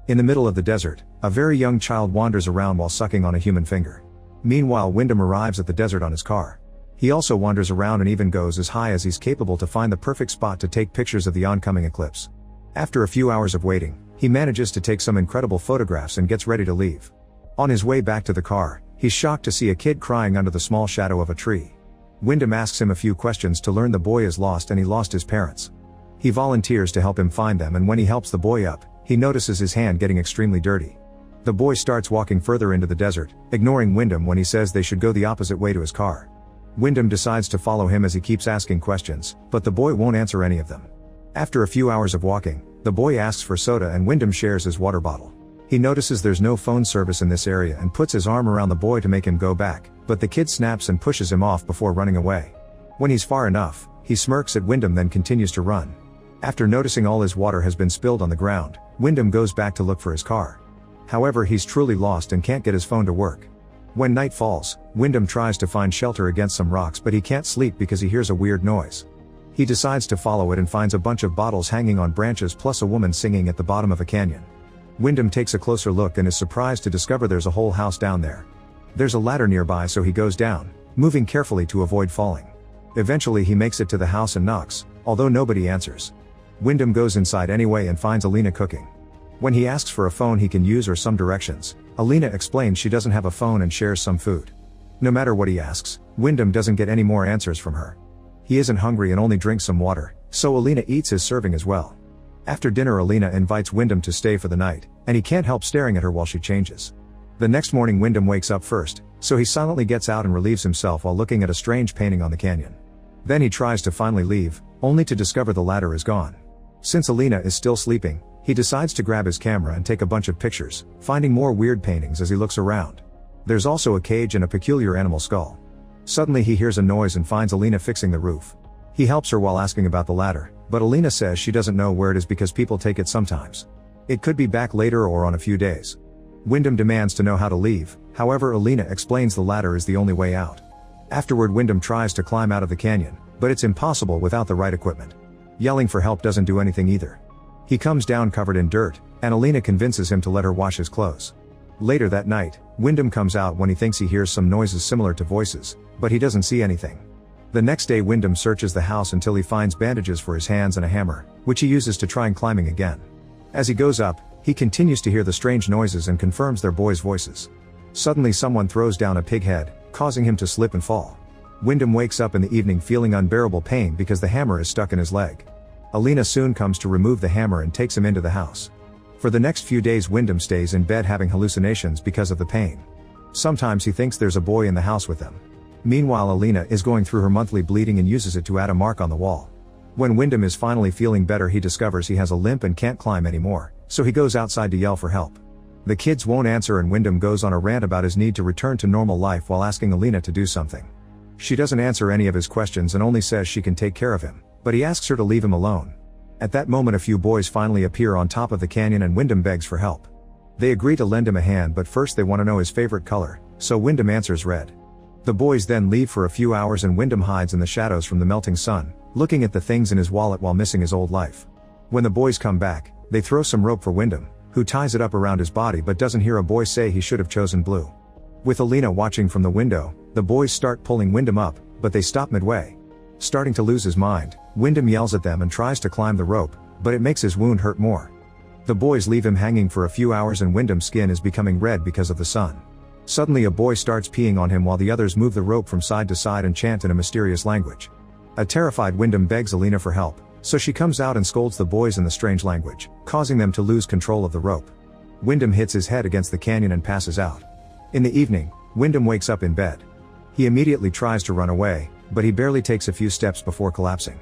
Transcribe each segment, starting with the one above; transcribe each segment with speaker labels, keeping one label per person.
Speaker 1: In the middle of the desert, a very young child wanders around while sucking on a human finger. Meanwhile, Wyndham arrives at the desert on his car. He also wanders around and even goes as high as he's capable to find the perfect spot to take pictures of the oncoming eclipse. After a few hours of waiting, he manages to take some incredible photographs and gets ready to leave. On his way back to the car, he's shocked to see a kid crying under the small shadow of a tree. Wyndham asks him a few questions to learn the boy is lost and he lost his parents. He volunteers to help him find them, and when he helps the boy up, he notices his hand getting extremely dirty. The boy starts walking further into the desert, ignoring Wyndham when he says they should go the opposite way to his car. Wyndham decides to follow him as he keeps asking questions, but the boy won't answer any of them. After a few hours of walking, the boy asks for soda and Wyndham shares his water bottle. He notices there's no phone service in this area and puts his arm around the boy to make him go back, but the kid snaps and pushes him off before running away. When he's far enough, he smirks at Wyndham, then continues to run. After noticing all his water has been spilled on the ground, Wyndham goes back to look for his car. However, he's truly lost and can't get his phone to work. When night falls, Wyndham tries to find shelter against some rocks, but he can't sleep because he hears a weird noise. He decides to follow it and finds a bunch of bottles hanging on branches plus a woman singing at the bottom of a canyon. Wyndham takes a closer look and is surprised to discover there's a whole house down there. There's a ladder nearby, so he goes down, moving carefully to avoid falling. Eventually he makes it to the house and knocks, although nobody answers. Wyndham goes inside anyway and finds Alina cooking. When he asks for a phone he can use or some directions, Alina explains she doesn't have a phone and shares some food. No matter what he asks, Wyndham doesn't get any more answers from her. He isn't hungry and only drinks some water, so Alina eats his serving as well. After dinner, Alina invites Wyndham to stay for the night, and he can't help staring at her while she changes. The next morning Wyndham wakes up first, so he silently gets out and relieves himself while looking at a strange painting on the canyon. Then he tries to finally leave, only to discover the ladder is gone. Since Alina is still sleeping, he decides to grab his camera and take a bunch of pictures, finding more weird paintings as he looks around. There's also a cage and a peculiar animal skull. Suddenly he hears a noise and finds Alina fixing the roof. He helps her while asking about the ladder, but Alina says she doesn't know where it is because people take it sometimes. It could be back later or on a few days. Wyndham demands to know how to leave, however Alina explains the ladder is the only way out. Afterward Wyndham tries to climb out of the canyon, but it's impossible without the right equipment. Yelling for help doesn't do anything either. He comes down covered in dirt, and Alina convinces him to let her wash his clothes. Later that night, Wyndham comes out when he thinks he hears some noises similar to voices, but he doesn't see anything. The next day Wyndham searches the house until he finds bandages for his hands and a hammer, which he uses to try climbing again. As he goes up, he continues to hear the strange noises and confirms they're boys' voices. Suddenly someone throws down a pig head, causing him to slip and fall. Wyndham wakes up in the evening feeling unbearable pain because the hammer is stuck in his leg. Alina soon comes to remove the hammer and takes him into the house. For the next few days Wyndham stays in bed having hallucinations because of the pain. Sometimes he thinks there's a boy in the house with them. Meanwhile Alina is going through her monthly bleeding and uses it to add a mark on the wall. When Wyndham is finally feeling better he discovers he has a limp and can't climb anymore, so he goes outside to yell for help. The kids won't answer and Wyndham goes on a rant about his need to return to normal life while asking Alina to do something. She doesn't answer any of his questions and only says she can take care of him, but he asks her to leave him alone. At that moment a few boys finally appear on top of the canyon and Wyndham begs for help. They agree to lend him a hand, but first they want to know his favorite color, so Wyndham answers red. The boys then leave for a few hours and Wyndham hides in the shadows from the melting sun, looking at the things in his wallet while missing his old life. When the boys come back, they throw some rope for Wyndham, who ties it up around his body but doesn't hear a boy say he should have chosen blue. With Alina watching from the window, the boys start pulling Wyndham up, but they stop midway. Starting to lose his mind, Wyndham yells at them and tries to climb the rope, but it makes his wound hurt more. The boys leave him hanging for a few hours and Wyndham's skin is becoming red because of the sun. Suddenly a boy starts peeing on him while the others move the rope from side to side and chant in a mysterious language. A terrified Wyndham begs Alina for help, so she comes out and scolds the boys in the strange language, causing them to lose control of the rope. Wyndham hits his head against the canyon and passes out. In the evening, Wyndham wakes up in bed. He immediately tries to run away, but he barely takes a few steps before collapsing.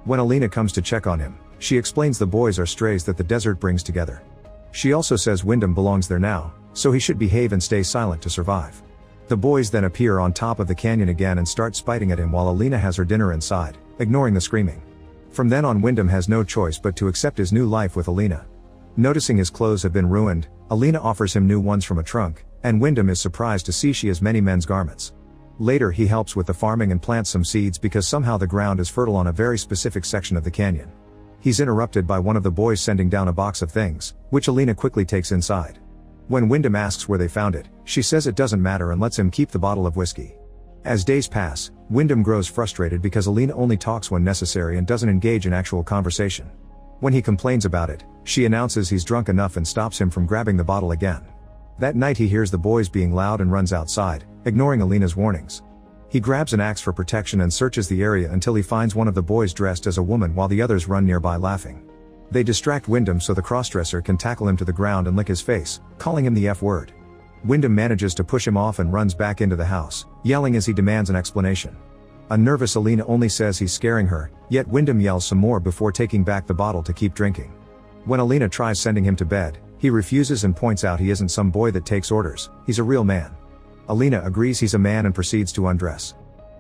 Speaker 1: When Alina comes to check on him, she explains the boys are strays that the desert brings together. She also says Wyndham belongs there now, so he should behave and stay silent to survive. The boys then appear on top of the canyon again and start spiting at him while Alina has her dinner inside, ignoring the screaming. From then on Wyndham has no choice but to accept his new life with Alina. Noticing his clothes have been ruined, Alina offers him new ones from a trunk, and Wyndham is surprised to see she has many men's garments. Later he helps with the farming and plants some seeds because somehow the ground is fertile on a very specific section of the canyon. He's interrupted by one of the boys sending down a box of things, which Alina quickly takes inside. When Wyndham asks where they found it, she says it doesn't matter and lets him keep the bottle of whiskey. As days pass, Wyndham grows frustrated because Alina only talks when necessary and doesn't engage in actual conversation. When he complains about it, she announces he's drunk enough and stops him from grabbing the bottle again. That night he hears the boys being loud and runs outside, ignoring Alina's warnings. He grabs an axe for protection and searches the area until he finds one of the boys dressed as a woman while the others run nearby laughing. They distract Wyndham so the crossdresser can tackle him to the ground and lick his face, calling him the F word. Wyndham manages to push him off and runs back into the house, yelling as he demands an explanation. A nervous Alina only says he's scaring her, yet Wyndham yells some more before taking back the bottle to keep drinking. When Alina tries sending him to bed, he refuses and points out he isn't some boy that takes orders, he's a real man. Alina agrees he's a man and proceeds to undress.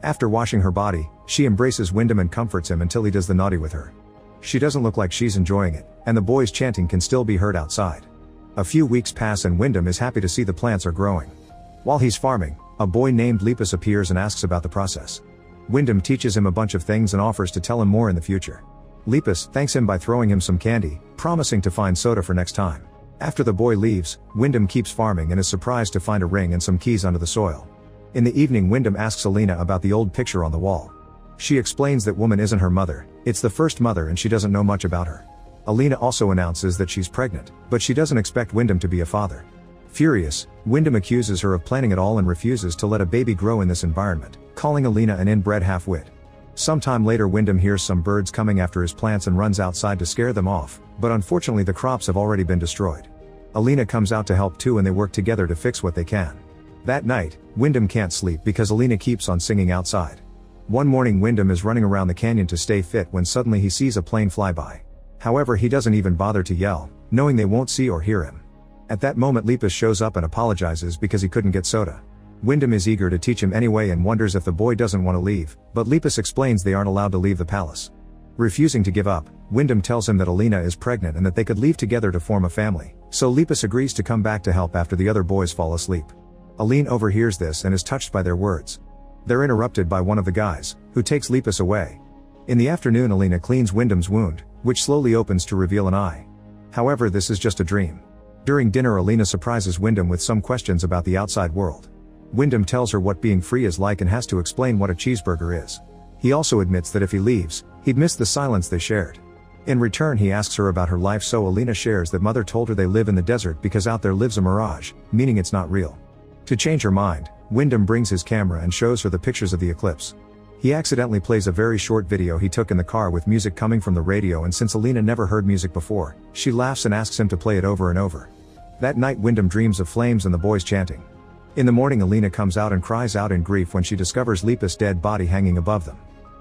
Speaker 1: After washing her body, she embraces Wyndham and comforts him until he does the naughty with her. She doesn't look like she's enjoying it, and the boys chanting can still be heard outside. A few weeks pass and Wyndham is happy to see the plants are growing. While he's farming, a boy named Lepus appears and asks about the process. Wyndham teaches him a bunch of things and offers to tell him more in the future. Lepus thanks him by throwing him some candy, promising to find soda for next time. After the boy leaves, Wyndham keeps farming and is surprised to find a ring and some keys under the soil. In the evening Wyndham asks Alina about the old picture on the wall. She explains that woman isn't her mother, it's the first mother and she doesn't know much about her. Alina also announces that she's pregnant, but she doesn't expect Wyndham to be a father. Furious, Wyndham accuses her of planning it all and refuses to let a baby grow in this environment, calling Alina an inbred half-wit. Sometime later Wyndham hears some birds coming after his plants and runs outside to scare them off, but unfortunately the crops have already been destroyed. Alina comes out to help too and they work together to fix what they can. That night, Wyndham can't sleep because Alina keeps on singing outside. One morning Wyndham is running around the canyon to stay fit when suddenly he sees a plane fly by. However, he doesn't even bother to yell, knowing they won't see or hear him. At that moment Lepus shows up and apologizes because he couldn't get soda. Wyndham is eager to teach him anyway and wonders if the boy doesn't want to leave, but Lepus explains they aren't allowed to leave the palace. Refusing to give up, Wyndham tells him that Alina is pregnant and that they could leave together to form a family, so Lepus agrees to come back to help after the other boys fall asleep. Alina overhears this and is touched by their words. They're interrupted by one of the guys, who takes Lepus away. In the afternoon Alina cleans Wyndham's wound, which slowly opens to reveal an eye. However, this is just a dream. During dinner Alina surprises Wyndham with some questions about the outside world. Wyndham tells her what being free is like and has to explain what a cheeseburger is. He also admits that if he leaves, he'd miss the silence they shared. In return he asks her about her life so Alina shares that mother told her they live in the desert because out there lives a mirage, meaning it's not real. To change her mind, Wyndham brings his camera and shows her the pictures of the eclipse. He accidentally plays a very short video he took in the car with music coming from the radio and since Alina never heard music before, she laughs and asks him to play it over and over. That night Wyndham dreams of flames and the boys chanting. In the morning Alina comes out and cries out in grief when she discovers Lepus' dead body hanging above them.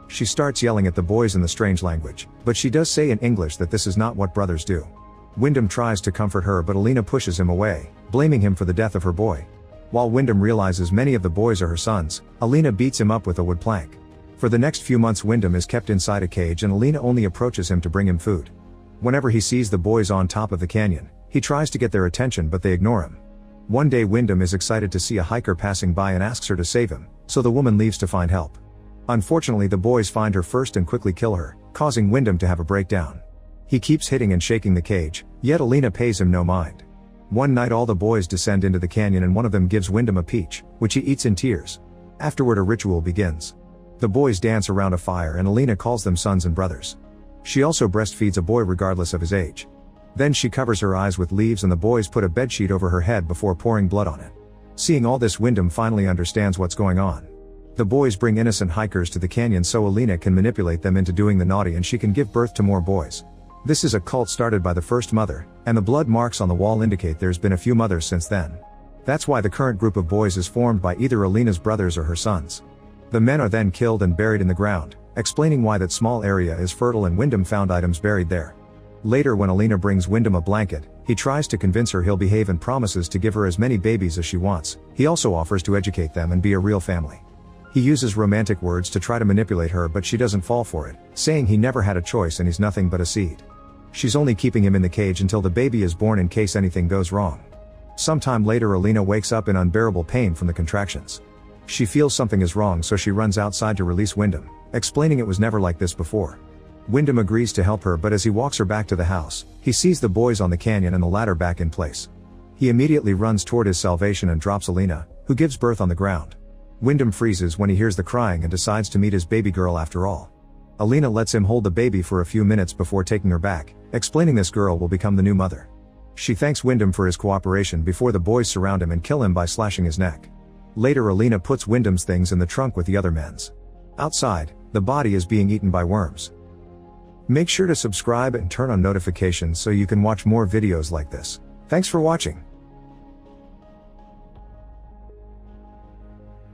Speaker 1: She starts yelling at the boys in the strange language, but she does say in English that this is not what brothers do. Wyndham tries to comfort her but Alina pushes him away, blaming him for the death of her boy. While Wyndham realizes many of the boys are her sons, Alina beats him up with a wood plank. For the next few months Wyndham is kept inside a cage and Alina only approaches him to bring him food. Whenever he sees the boys on top of the canyon, he tries to get their attention but they ignore him. One day Wyndham is excited to see a hiker passing by and asks her to save him, so the woman leaves to find help. Unfortunately the boys find her first and quickly kill her, causing Wyndham to have a breakdown. He keeps hitting and shaking the cage, yet Alina pays him no mind. One night all the boys descend into the canyon and one of them gives Wyndham a peach, which he eats in tears. Afterward a ritual begins. The boys dance around a fire and Alina calls them sons and brothers. She also breastfeeds a boy regardless of his age. Then she covers her eyes with leaves and the boys put a bedsheet over her head before pouring blood on it. Seeing all this Wyndham finally understands what's going on. The boys bring innocent hikers to the canyon so Alina can manipulate them into doing the naughty and she can give birth to more boys. This is a cult started by the first mother, and the blood marks on the wall indicate there's been a few mothers since then. That's why the current group of boys is formed by either Alina's brothers or her sons. The men are then killed and buried in the ground, explaining why that small area is fertile and Wyndham found items buried there. Later when Alina brings Wyndham a blanket, he tries to convince her he'll behave and promises to give her as many babies as she wants. He also offers to educate them and be a real family. He uses romantic words to try to manipulate her but she doesn't fall for it, saying he never had a choice and he's nothing but a seed. She's only keeping him in the cage until the baby is born in case anything goes wrong. Sometime later Alina wakes up in unbearable pain from the contractions. She feels something is wrong so she runs outside to release Wyndham, explaining it was never like this before. Wyndham agrees to help her, but as he walks her back to the house, he sees the boys on the canyon and the ladder back in place. He immediately runs toward his salvation and drops Alina, who gives birth on the ground. Wyndham freezes when he hears the crying and decides to meet his baby girl after all. Alina lets him hold the baby for a few minutes before taking her back, explaining this girl will become the new mother. She thanks Wyndham for his cooperation before the boys surround him and kill him by slashing his neck. Later, Alina puts Wyndham's things in the trunk with the other men's. Outside, the body is being eaten by worms. Make sure to subscribe and turn on notifications so you can watch more videos like this. Thanks for watching.